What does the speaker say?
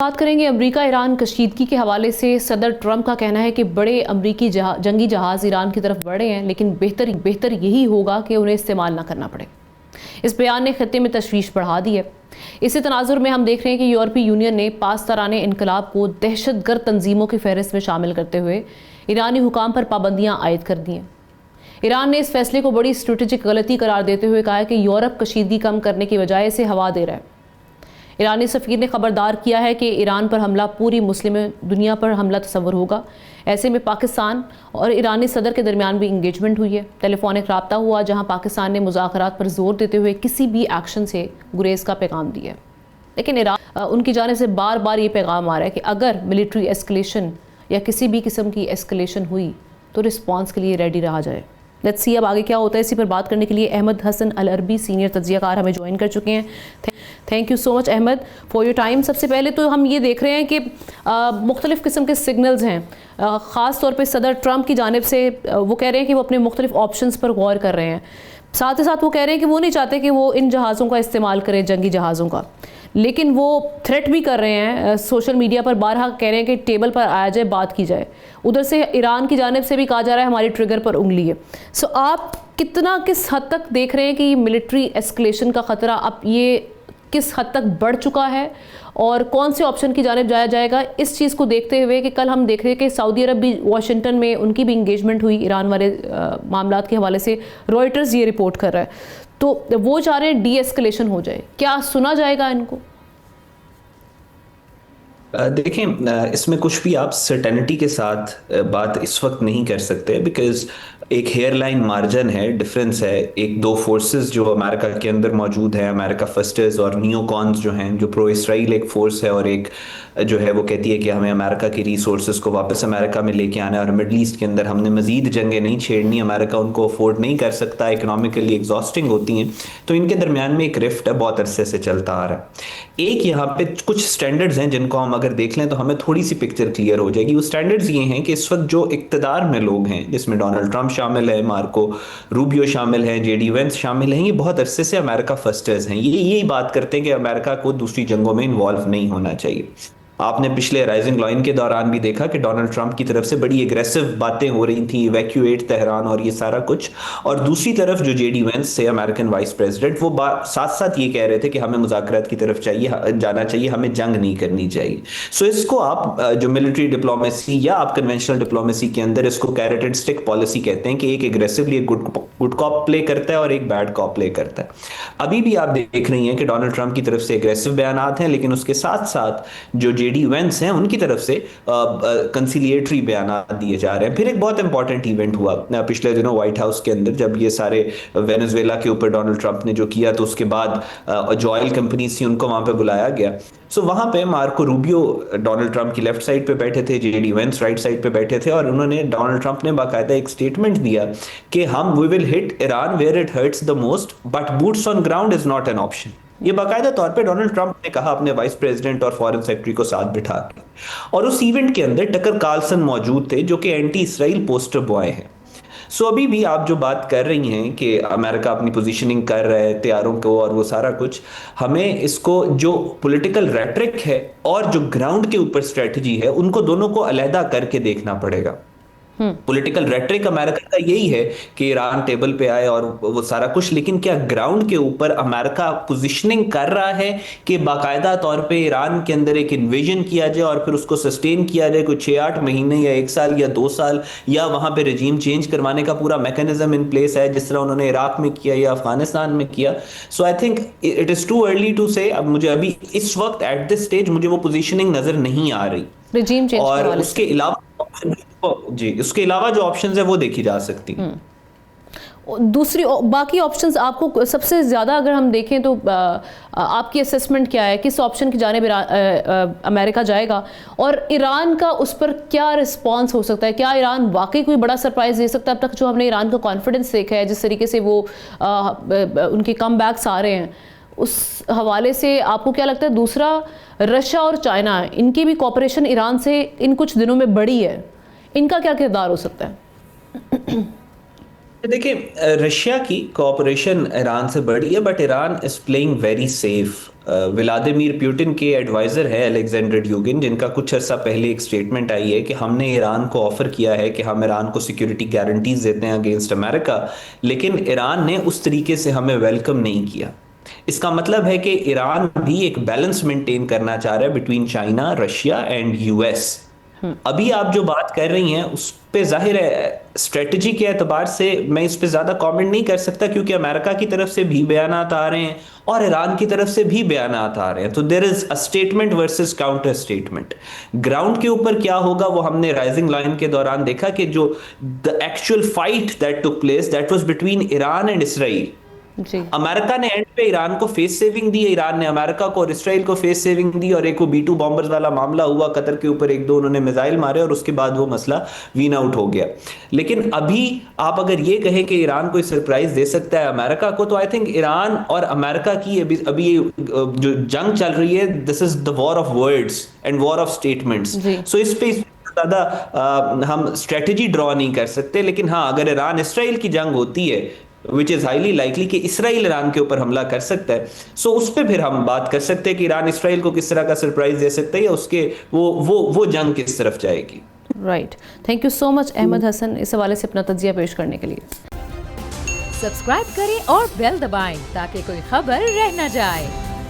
बात करेंगे America Iran कशीदगी के हवाले से। सदर ट्रंप का कहना है कि बड़े अमेरिकी जंगी जहाज़ ईरान की तरफ बढ़े हैं, लेकिन बेहतर यही होगा कि उन्हें इस्तेमाल ना करना पड़े। इस बयान ने खत्ते में तशवीश बढ़ा दी है। इसी तनाजुर में हम देख रहे हैं कि यूरोपीय यूनियन ने पासदाराने इनकलाब को दहशतगर्द तंजीमों की फहरिस्त में शामिल करते हुए ईरानी हुकाम पर पाबंदियाँ आयद कर दी हैं। ईरान ने इस फैसले को बड़ी स्ट्रेटेजिक गलती करार देते हुए कहा है कि यूरोप कशीदगी कम करने की बजाय इसे हवा दे रहा है। ईरानी सफ़ीर ने खबरदार किया है कि ईरान पर हमला पूरी मुस्लिम दुनिया पर हमला तस्वर होगा। ऐसे में पाकिस्तान और ईरानी सदर के दरमियान भी इंगेजमेंट हुई है। टेलीफोनिक रब्ता हुआ, जहां पाकिस्तान ने मुज़ाकरात पर जोर देते हुए किसी भी एक्शन से गुरेज का पैगाम दिया है। लेकिन ईरान उनकी जाने से बार बार ये पैगाम आ रहा है कि अगर मिलिट्री एस्केलेशन या किसी भी किस्म की एस्केलेशन हुई तो रिस्पॉन्स के लिए रेडी रहा जाए। लेट्स सी अब आगे क्या होता है। इसी पर बात करने के लिए अहमद हसन अल अरबी सीनियर तज्ज़ियाकार हमें ज्वाइन कर चुके हैं। Thank you so much Ahmad for your time. सबसे पहले तो हम ये देख रहे हैं कि मुख्तलिफ़ किस्म के सिग्नल्स हैं, ख़ास तौर पे सदर ट्रंप की जानिब से। वो कह रहे हैं कि वो अपने मुख्तलिफ़ ऑप्शंस पर गौर कर रहे हैं। साथ ही साथ वो कह रहे हैं कि वो नहीं चाहते कि वो इन जहाज़ों का इस्तेमाल करें, जंगी जहाज़ों का, लेकिन वो थ्रेट भी कर रहे हैं। सोशल मीडिया पर बारहा कह रहे हैं कि टेबल पर आया जाए, बात की जाए। उधर से ईरान की जानिब से भी कहा जा रहा है हमारी ट्रिगर पर उंगली है। सो आप किस हद तक देख रहे हैं कि मिलिट्री एस्केलेशन का ख़तरा अब ये किस हद तक बढ़ चुका है और कौन से ऑप्शन की जानिब जाया जाएगा, इस चीज़ को देखते हुए कि कल हम देख रहे हैं कि सऊदी अरब भी वाशिंगटन में उनकी भी इंगेजमेंट हुई ईरान वाले मामलात के हवाले से। रॉयटर्स ये रिपोर्ट कर रहा है, तो वो चाह रहे हैं डी एस्केलेशन हो जाए। क्या सुना जाएगा इनको? देखें, इसमें कुछ भी आप सर्टेनिटी के साथ बात इस वक्त नहीं कर सकते, बिकॉज एक हेयरलाइन मार्जिन है, डिफरेंस है। एक दो फोर्सेस जो अमेरिका के अंदर मौजूद हैं, अमेरिका फर्स्टर्स और नियोकॉन्स जो हैं, जो प्रो इसराइल एक फोर्स है, और एक जो है वो कहती है कि हमें अमेरिका की रिसोर्सेज को वापस अमेरिका में लेके आना है, और मिडल ईस्ट के अंदर हमने मजीद जंगें नहीं छेड़नी, अमेरिका उनको अफोर्ड नहीं कर सकता, इकोनॉमिकली एग्जॉस्टिंग होती हैं। तो इनके दरमियान में एक रिफ्ट है, बहुत अरसे से चलता आ रहा है। एक यहाँ पे कुछ स्टैंडर्ड्स हैं जिनको हम अगर देख लें तो हमें थोड़ी सी पिक्चर क्लियर हो जाएगी। वो स्टैंडर्ड्स ये हैं कि इस वक्त जो इक्तदार में लोग हैं, जिसमें डोनाल्ड ट्रंप शामिल है, मार्को रूबियो शामिल है, जेडी वेंस शामिल हैं, ये बहुत अरसे से अमेरिका फर्स्टर्स हैं। ये यही बात करते हैं कि अमेरिका को दूसरी जंगों में इन्वॉल्व नहीं होना चाहिए। आपने पिछले राइजिंग लॉइन के दौरान भी देखा कि डोनाल्ड ट्रंप की तरफ से बड़ी एग्रेसिव बातें हो रही थी, इवैक्यूएट तेहरान और ये सारा कुछ। और दूसरी तरफ जो जेडी वेंस से अमेरिकन वाइस प्रेसिडेंट, वो साथ साथ ये कह रहे थे कि हमें मुज़ाकरात की तरफ जाना चाहिए, हमें जंग नहीं करनी चाहिए। सो इसको आप जो मिलिट्री डिप्लोमेसी या आप कन्वेंशनल डिप्लोमेसी के अंदर इसको कैरेट एंड स्टिक पॉलिसी कहते हैं कि एक एग्रेसिवली एक गुड कॉप प्ले करता है और एक बैड कॉप प्ले करता है। अभी भी आप देख रही हैं कि डोनाल्ड ट्रंप की तरफ से एग्रेसिव बयानात हैं, लेकिन उसके साथ साथ जो जेडी वेंस हैं उनकी तरफ से कंसिलिएटरी बयानात दिए जा रहे हैं। फिर एक बहुत इंपॉर्टेंट इवेंट हुआ पिछले दिनों व्हाइट हाउस के अंदर, जब ये सारे वेनेजुएला के ऊपर डोनाल्ड ट्रंप ने जो किया, तो उसके बाद जो ऑयल कंपनीज थी उनको वहां पे बुलाया गया। सो वहां पे मार्को रूबियो डोनाल्ड ट्रंप की लेफ्ट साइड पे बैठे थे, जेडी वेंस राइट साइड पे बैठे थे, और उन्होंने डोनाल्ड ट्रंप ने बाकायदा एक स्टेटमेंट दिया कि we will hit Iran where it hurts the most, but boots on ground is not an option. ये बाकायदा तौर पे डोनाल्ड ट्रंप ने कहा अपने वाइस प्रेसिडेंट और फॉरेन सेक्रेटरी को साथ बिठा के। और उस इवेंट के अंदर टकर कार्लसन मौजूद थे, जो कि एंटी इसराइल पोस्टर बॉय हैं। सो अभी भी आप जो बात कर रही हैं कि अमेरिका अपनी पोजीशनिंग कर रहा है तैयारों को और वो सारा कुछ, हमें इसको जो पॉलिटिकल रेटरिक है और जो ग्राउंड के ऊपर स्ट्रेटजी है, उनको दोनों को अलहदा करके देखना पड़ेगा। पॉलिटिकल रेटरिक अमेरिका का यही है कि ईरान टेबल पे आए और वो सारा कुछ, लेकिन क्या ग्राउंड के ऊपर अमेरिका पोजीशनिंग कर रहा है कि बाकायदा तौर पे ईरान के अंदर एक इन्वेजन किया जाए और फिर उसको सस्टेन किया जाए कोई 6-8 महीने या 1 साल या 2 साल, या वहां पे रजीम चेंज करवाने का पूरा मैकेनिज्म इन प्लेस है, जिस तरह उन्होंने इराक में किया या अफगानिस्तान में किया। So I think it is too early to say. अब मुझे अभी इस वक्त एट दिस स्टेज मुझे वो पोजीशनिंग नजर नहीं आ रही। रजीम चेंज और उसके अलावा जी, उसके अलावा जो ऑप्शंस है वो देखी जा सकती हैं। दूसरी बाकी ऑप्शंस आपको सबसे ज़्यादा अगर हम देखें तो आपकी असेसमेंट क्या है, किस ऑप्शन की जानिब अमेरिका जाएगा और ईरान का उस पर क्या रिस्पांस हो सकता है? क्या ईरान वाकई कोई बड़ा सरप्राइज़ दे सकता है? अब तक जो हमने ईरान का कॉन्फिडेंस देखा है, जिस तरीके से वो उनके कम बैक्स आ रहे हैं, उस हवाले से आपको क्या लगता है? दूसरा, रशिया और चाइना, इनकी भी कॉपरेशन ईरान से इन कुछ दिनों में बढ़ी है, इनका क्या किरदार हो सकता है? देखिए, रशिया की कोऑपरेशन ईरान से बढ़ी है, but Iran is playing very safe Vladimir Putin के एडवाइजर है अलेक्जेंडर ड्यूगिन, जिनका कुछ अर्सा पहले एक स्टेटमेंट आई है कि हमने ईरान को ऑफर किया है कि हम ईरान को सिक्योरिटी गारंटीज देते हैं अगेंस्ट अमेरिका, लेकिन ईरान ने उस तरीके से हमें वेलकम नहीं किया। इसका मतलब है कि ईरान भी एक बैलेंस मेंटेन करना चाह रहा है between China, Russia and US. अभी आप जो बात कर रही हैं उस पे जाहिर है स्ट्रेटजी के एतबार से मैं इस पे ज्यादा कमेंट नहीं कर सकता, क्योंकि अमेरिका की तरफ से भी बयानात आ रहे हैं और ईरान की तरफ से भी बयानात आ रहे हैं, तो there is a statement versus counter statement. Ground के ऊपर क्या होगा वो हमने राइजिंग लाइन के दौरान देखा कि जो the actual fight that took place that was between Iran and Israel. जी। अमेरिका ने एंड पे ईरान को फेस सेविंग दी, ईरान ने अमेरिका को और इसराइल को फेस सेविंग दी, और एक वो B2 बॉम्बर्स वाला मामला हुआ, कतर के ऊपर एक दो उन्होंने मिसाइल मारे और उसके बाद वो मसला वीन आउट हो गया। लेकिन अभी आप अगर ये कहें कि ईरान कोई सरप्राइज दे सकता है अमेरिका को, तो आई थिंक ईरान और अमेरिका की अभी ये जो जंग चल रही है, this is the war of words and war of statements. So इस पे ज्यादा हम स्ट्रेटेजी ड्रॉ नहीं कर सकते। लेकिन हाँ, अगर ईरान इसराइल की जंग होती है, विच इज हाईली लाइकली कि इसराइल ईरान के ऊपर हमला कर सकता है, सो उस पर फिर हम बात कर सकते हैं कि ईरान इसराइल को किस तरह का सरप्राइज दे सकता है या उसके वो जंग किस तरफ जाएगी। Right, thank you so much Ahmad Hasan इस हवाले से अपना तज्जिया पेश करने के लिए। सब्सक्राइब करें और बेल दबाएं ताकि कोई खबर रह न जाए।